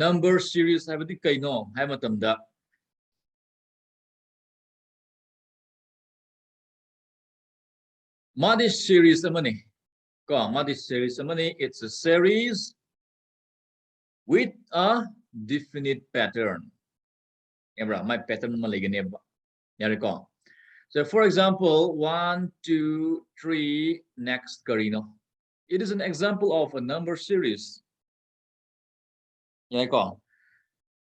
number series habadi kaino hai matamda madi series amani ko madi series amani it's a series with a definite pattern ebra my pattern maligane ba yari ko so for example 1 2 3 next karino it is an example of a number series yari ko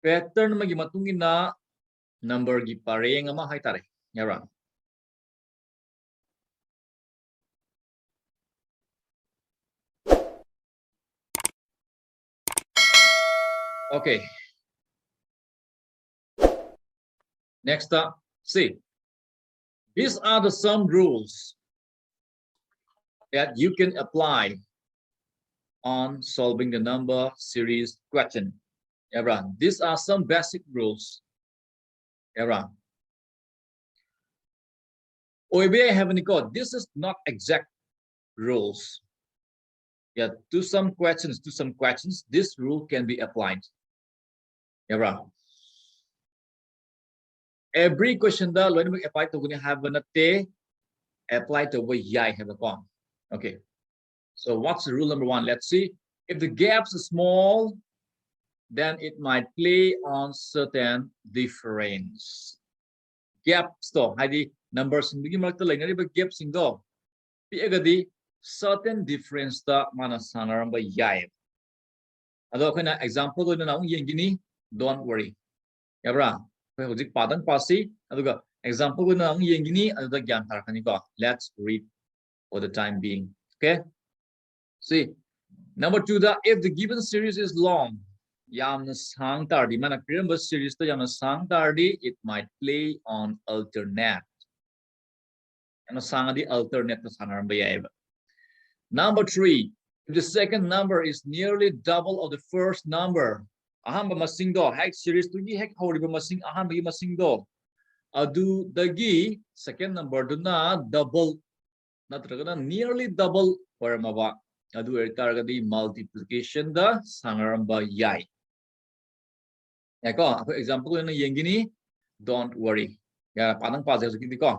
pattern magi matungina number gi pareng ama haitare yara okay next up see these are the some rules that you can apply on solving the number series question yara these are some basic rules yara OIBA have any code this is not exact rules yeah to some questions this rule can be applied yara every question da loin apply to guni have na te apply to we yai have a con okay so what's the rule number 1 let's see if the gaps are small then it might play on certain difference gaps to hadi numbers bigi marakta lainari ba gaps singo pi agadi certain difference ta mana sanaramba yai ado khana example do na yengini don't worry yabra hojik padan pasi aduga example go na yengini aduda gyan tharakani ko let's read for the time being okay see number 2 the if the given series is long yamna sang tardi mana kiramba series to yamna sang tardi it might play on alternate and sang di alternate na sanaramba yaiba number 3 if the second number is nearly double of the first number ahamba masing do hack series to gi hack horiba masing ahamba gi masing do adu dagi second number do na double natraga nearly double paramaba adu targadi multiplication da sangaramba yai yako for example na yengini don't worry ya padang pa jeki ko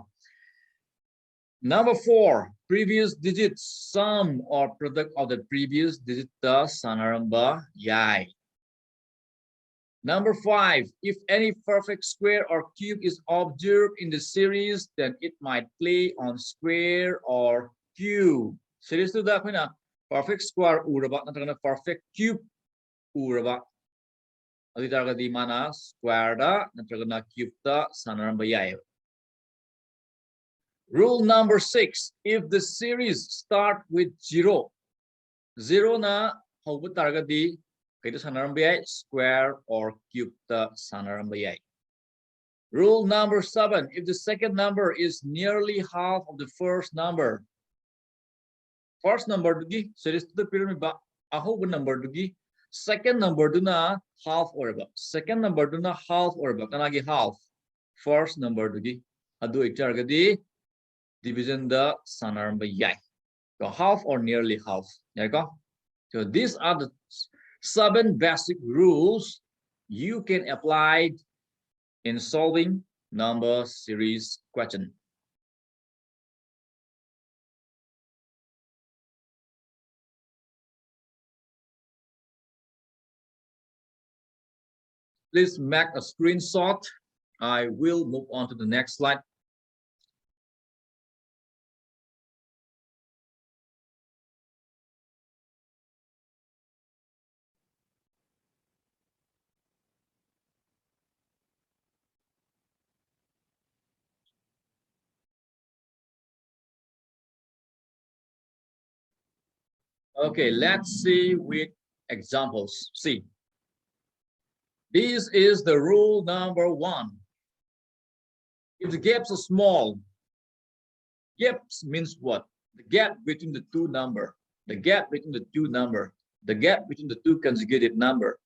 number 4 previous digits sum or product of the previous digit da sanaramba yai number 5 if any perfect square or cube is observed in the series then it might play on square or cube series to da khina perfect square uraba natrana perfect cube uraba adi targa di mana square da natrana cube da sanaramba yai rule number 6 if the series start with 0 na hobu targa di kaito sanaramba yai square or cube da sanaramba yai rule number 7 if the second number is nearly half of the first number dugi series to the pyramid ba ahobu number dugi second number do na half or ba second number do na half or ba kanagi half first number dugi adu itarga di division the sanaramba yai so half or nearly half yako so these are the 7 basic rules you can apply in solving number series question please make a screenshot I will move on to the next slide okay let's see with examples see this is the rule number 1 if the gaps are small gaps means what the gap between the two number the gap between the two number the gap between the two consecutive number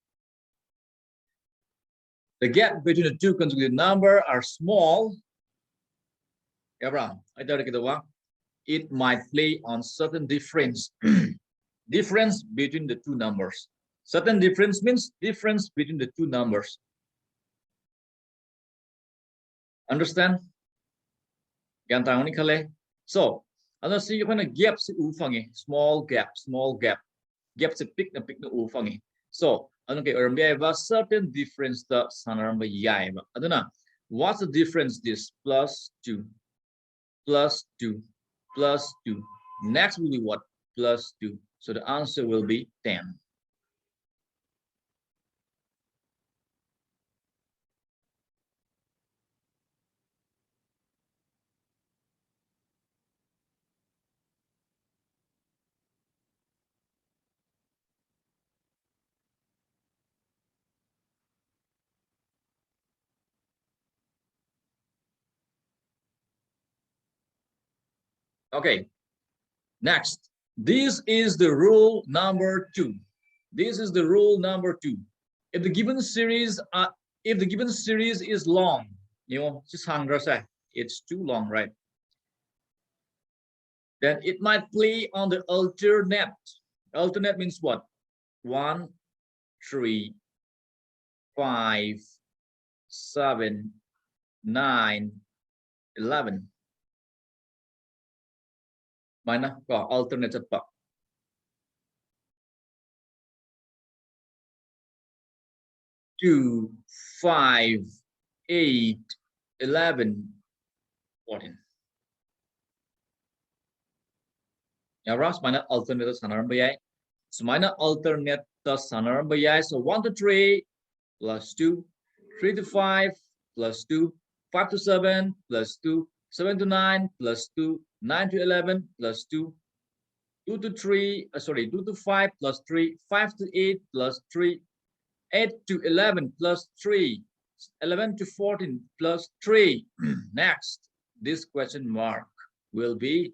the gap between the two consecutive number are small it might play on certain difference difference between the two numbers Certain difference means difference between the two numbers. Understand? So, ano see you a gap si ufangi, small gap. Gap si pick na ufangi. So, ano kay a certain difference the sanaramba yai. What's the difference? This plus 2, plus 2, plus 2. Next will be what? Plus 2. So the answer will be 10. Okay, next. This is the rule number 2. This is the rule number 2. If the given series is long, it's too long, right? Then it might play on the alternate. Alternate means what? 1, 3, 5, 7, 9, 11. Mana có alternate pa. 2, 5, 8, 11, 14. Ya, ras mana alternate sanaran bayai. So mana alternate sanaran bayai. So 1 to 3 plus 2, 3 to 5 plus 2, 5 to 7 plus 2, 7 to 9 plus 2, 9 to 11 plus 2, 2 to 3, 2 to 5 plus 3, 5 to 8 plus 3, 8 to 11 plus 3, 11 to 14 plus 3. Next, this question mark will be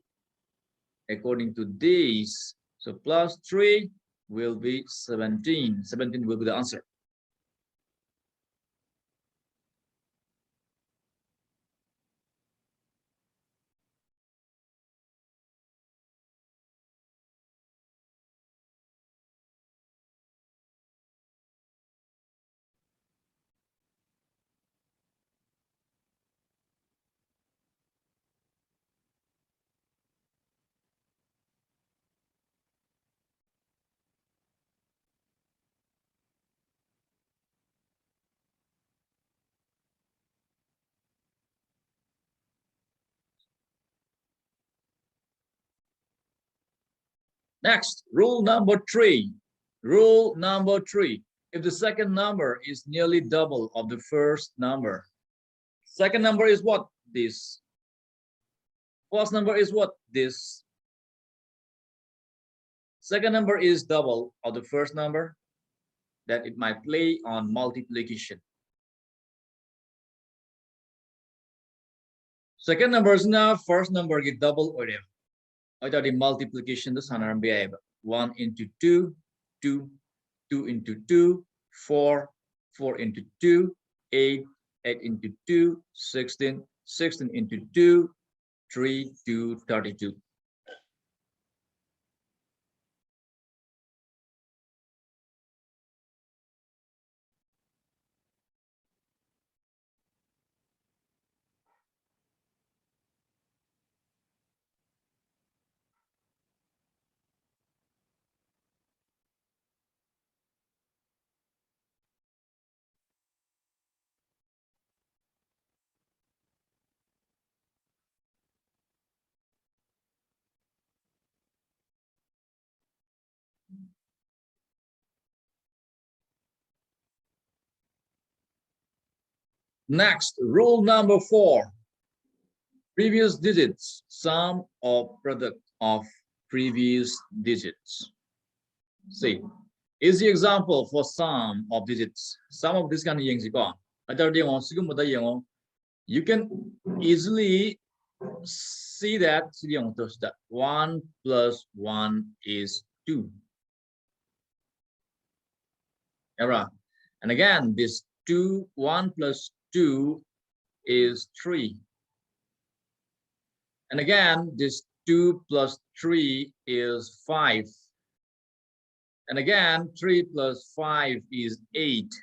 according to this. So plus 3 will be 17. 17 will be the answer. Next, rule number 3. Rule number 3. If the second number is nearly double of the first number. Second number is what? This. First number is what? This. Second number is double of the first number. That it might play on multiplication. Second number is now first number get double or them. I thought the multiplication the sun be 1 into 2, 2, 2 into 2, 4, 4 into 2, 8, 8 into 2, 16, 16 into 2, 3, 2, 32. Next, rule number 4. Previous digits, sum or product of previous digits. See, easy example for sum of digits. Sum of this kind of things you can easily see that 1 plus 1 is 2. And again, this 1 plus 2 is 3. And again, this 2 plus 3 is 5. And again, 3 plus 5 is 8.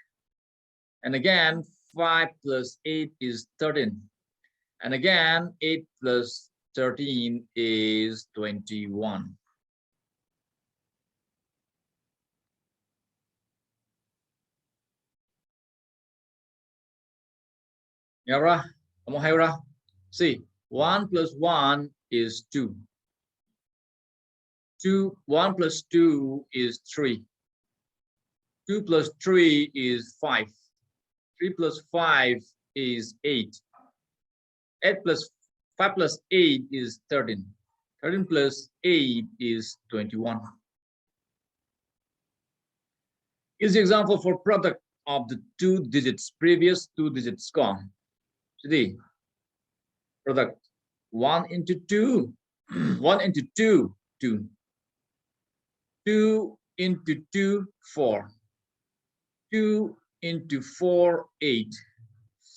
And again, 5 plus 8 is 13. And again, 8 plus 13 is 21. Yara, see, 1 plus 1 is 2. 1 plus 2 is 3. 2 plus 3 is 5. 3 plus 5 is 8. 8 plus 5 plus 8 is 13. 13 plus 8 is 21. Is the example for product of the two digits, previous two digits gone. Today, product 1 into 2, 1 into 2, 2. 2 into 2, 4. 2 into 4, 8.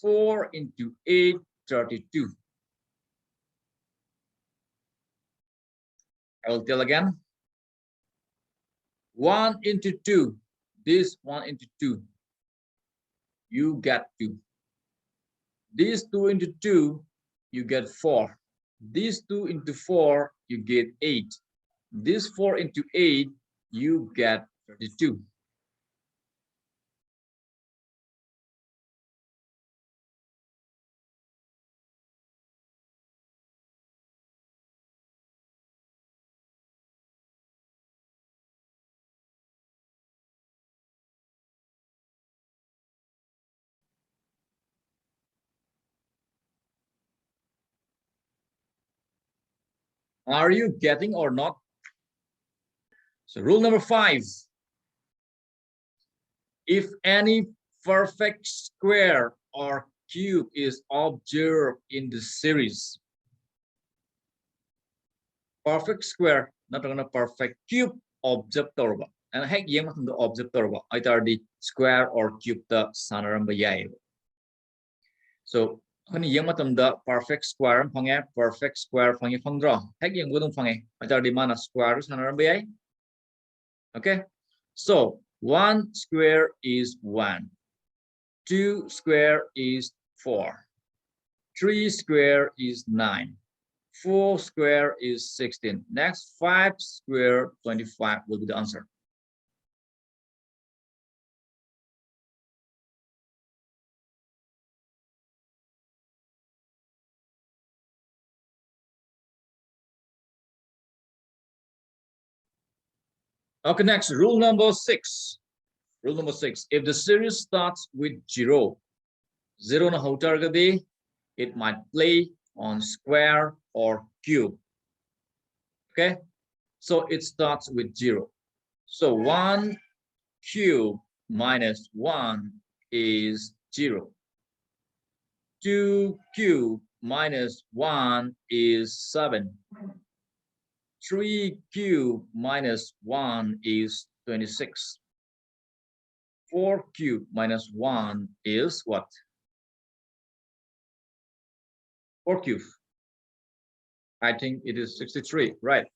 4 into 8, 32. I will tell again. 1 into 2. This 1 into 2. You get 2. This 2 into 2, you get 4. This 2 into 4, you get 8. This 4 into 8, you get 32. Are you getting or not? So rule number 5. If any perfect square or cube is observed in the series, perfect square nataga perfect cube observed torba and hek yem the observed torba either the square or cube the sanaramba yai. So when yem the perfect square fange perfect square fange fangdra hek yem gudung fange either the mana square sanaramba yai. Okay, so 1 square is 1, 2 square is 4, 3 square is 9, 4 square is 16. Next, 5 square 25 will be the answer. Okay, next, rule number 6. Rule number 6. If the series starts with 0, 0 na hotargadi, it might play on square or cube. Okay, so it starts with 0. So 1 cube minus 1 is 0. 2 cube minus 1 is 7. 3 cube minus 1 is 26. 4 cube minus 1 is what? 4 cube. I think it is 63, right?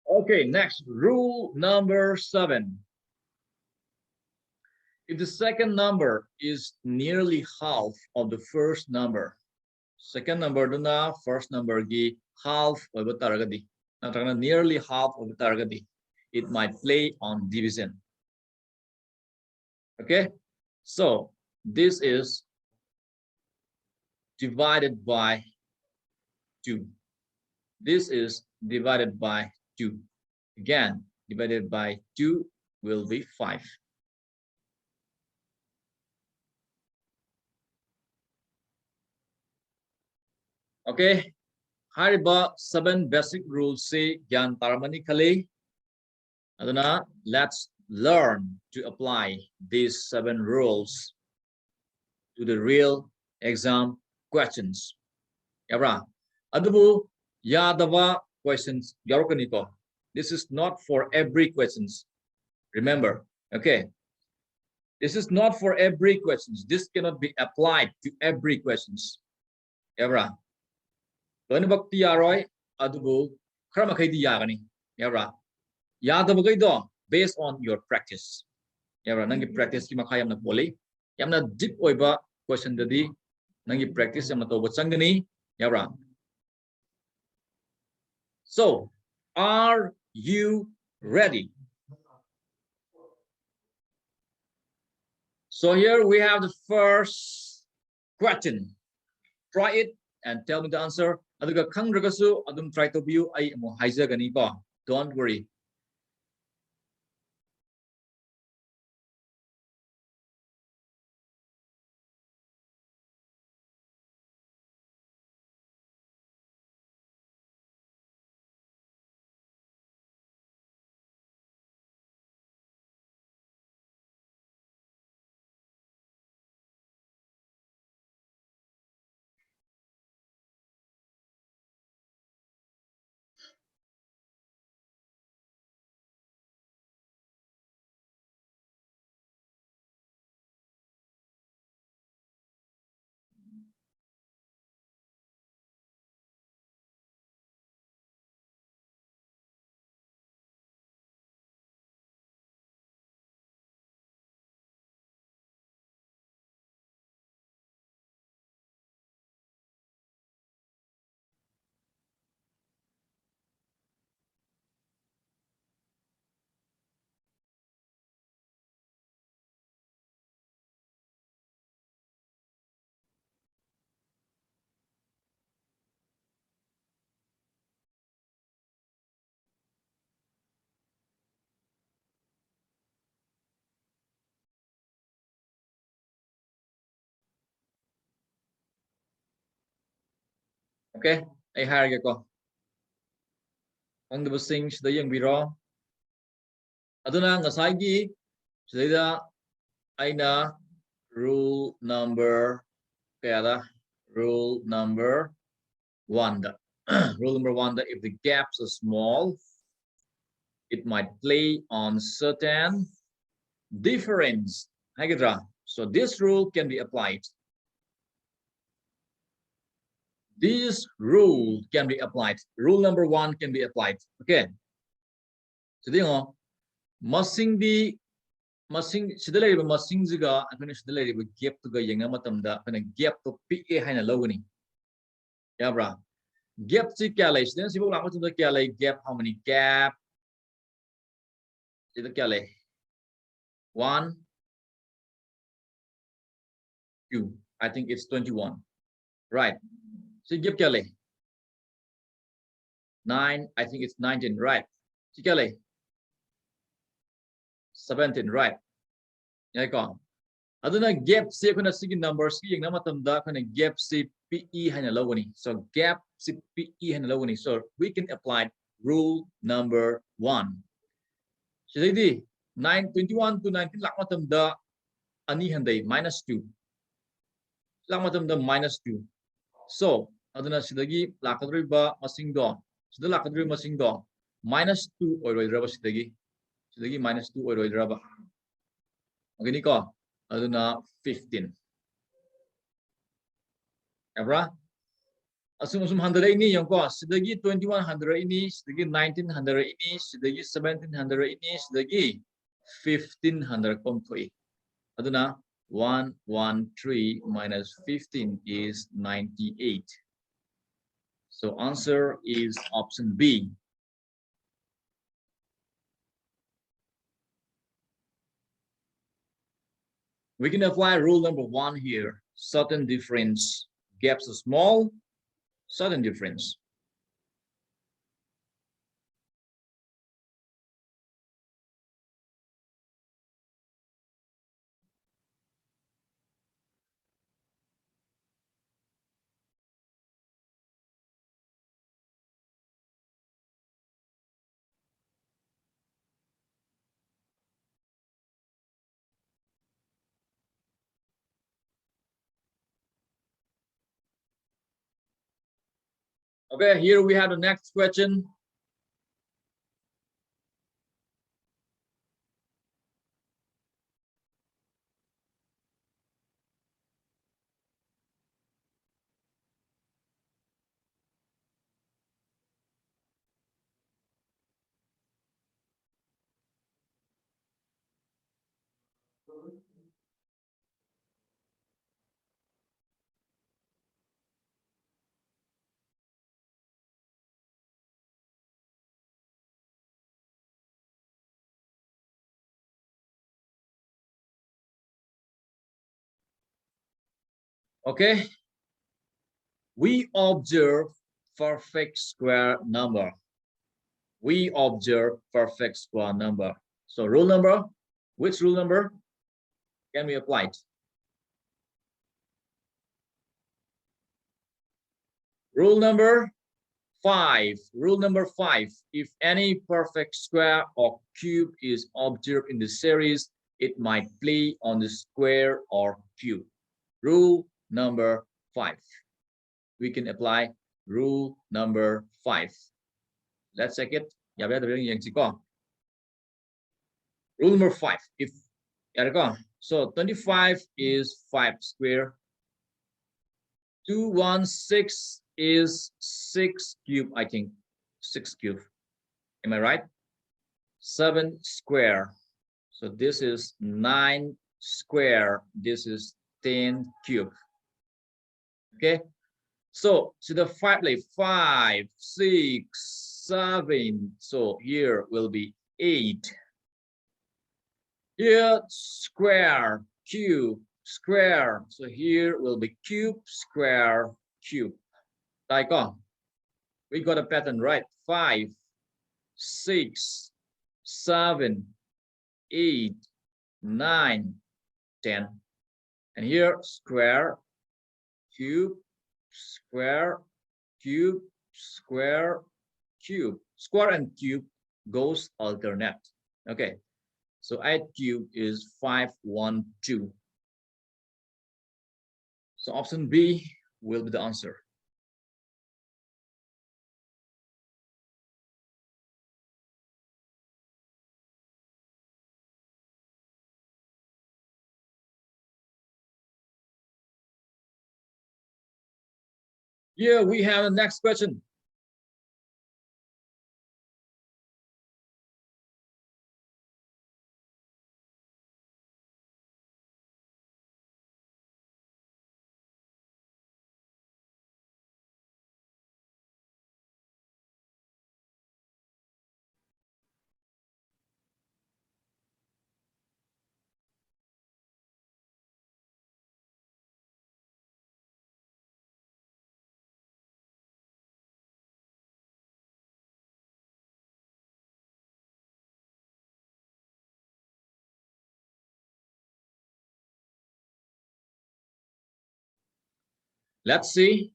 Okay, next, rule number 7. If the second number is nearly half of the first number, second number duna first number gi half of the targadi, nearly half of the targadi, it might play on division. Okay, so this is divided by 2. This is divided by 2. Again, divided by 2 will be 5. Okay, hariba 7 basic rules say gyan taramani kali. Aduna, let's learn to apply these 7 rules to the real exam questions. Yabra, adubu yadava questions yarokaniko. This is not for every questions. Remember, okay. This is not for every questions. This cannot be applied to every questions. Yabra. Loinabakti yaroi adubu kramakaidi yagani. Yabra. Yadabagaido based on your practice. Yabra nangi practice ki makha yamna poli. Yamna deep oiba question dadi nangi practice yamna toba changani. Yabra. So, are you ready? So here we have the first question. Try it and tell me the answer. Aduga khangragasu adum try to view ai mo haijagani ko. Don't worry. Okay, I hire ko. Ang debasing sida yang biro. Aduna ngasagi sida aina rule number kaya rule number 1. Rule number 1 that if the gaps are small, it might play on certain difference. So this rule can be applied. This rule can be applied. Rule number 1 can be applied. Okay. So the masing di masing sida lay masing ziga akana sida lay gap to ga yenga matamda akana gap to PA haina lawani. Yabra. Gap si kya lay sida sibuk lang matamda kya lay gap how many gap sida kya lay 1 2 I think it's 21 right. So gap kya lay 9 I think it's 19 right. Si kya lay 17 right. Yeah, ko. Aduna gap si kuna sige numbers ki yung namatamda kuna gap si PE haina lawani. So gap si PE haina lawani. So we can apply rule number 1. So di 921 to 19 lak matamda ani handay -2. Lak matamda -2. So aduna sidagi lakadri ba masing do. Sida lakadri masing do -2 oiroi raba sidagi. Sidagi -2 oiroi raba. Okay ni ko. Aduna 15. Abra? Asum hundred ini yang ko sidagi 2100 ini, sidagi 1900 ini, sidagi 1700 ini, sidagi 1500 komtoi. Aduna 113 minus 15 is 98. So answer is option B. We can apply rule number 1 here. Certain difference. Gaps are small, certain difference. Okay, here we have the next question. Okay, we observe perfect square number. We observe perfect square number. So rule number, which rule number can be applied? Rule number 5. Rule number 5. If any perfect square or cube is observed in the series, it might play on the square or cube. Rule number 5. We can apply rule number 5. Let's check it. Rule number 5. If so 25 is 5 square. 216 is 6 cube, I think. 6 cube. Am I right? 7 square. So this is 9 square. This is 10 cube. Okay. So the 5, like 5, 6, 7. So here will be 8. Here square, cube, square. So here will be cube, square, cube. We got a pattern, right? 5, 6, 7, 8, 9, 10. And here square, cube, square, cube, square, cube. Square and cube goes alternate. Okay. So 8 cube is 512. So option B will be the answer. Here we have the next question. Let's see.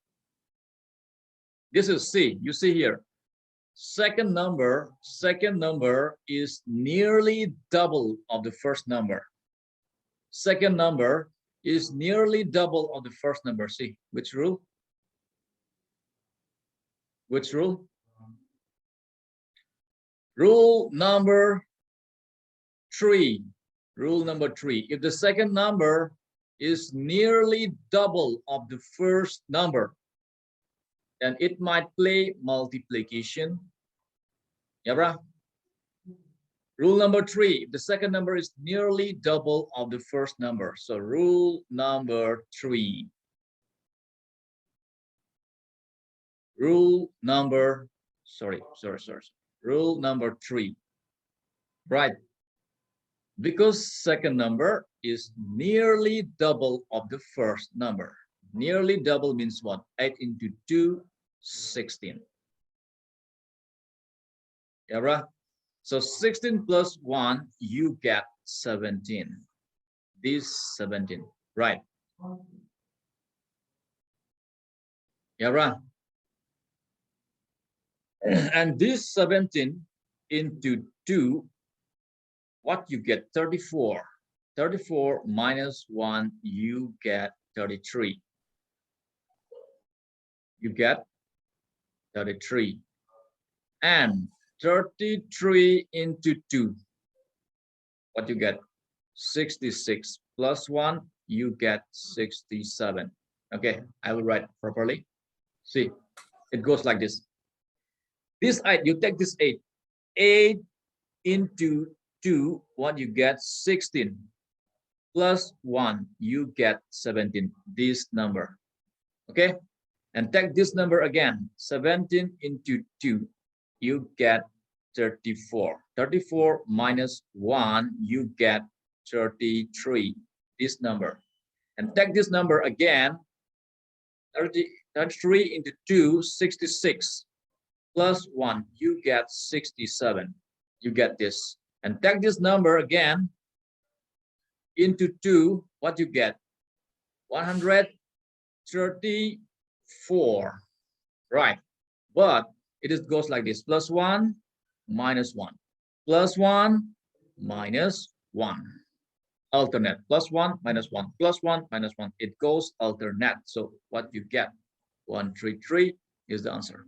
This is C. You see here. Second number is nearly double of the first number. Second number is nearly double of the first number. See, which rule? Which rule? Rule number 3. Rule number 3. If the second number is nearly double of the first number, then it might play multiplication. Yeah, bro? Rule number 3, if the second number is nearly double of the first number. So rule number 3. Rule number, rule number 3. Right. Because second number is nearly double of the first number. Nearly double means what? 8 into 2, 16. Yeah, right? So 16 plus 1, you get 17. This 17, right? Yeah, right? And this 17 into 2, what you get? 34. 34 minus 1, you get 33. You get 33. And 33 into 2, what you get? 66 plus 1, you get 67. Okay, I will write properly. See, it goes like this. This 8, you take this 8. 8 into 2, what you get? 16. Plus 1, you get 17. This number. Okay? And take this number again. 17 into 2, you get 34. 34 minus 1, you get 33. This number. And take this number again. 33 into 2, 66. Plus 1, you get 67. You get this. And take this number again into 2, what you get? 134. Right. But it goes like this: plus 1, minus 1, plus 1, minus 1. Alternate. Plus 1, minus 1, plus 1, minus 1. It goes alternate. So what you get? 133 is the answer.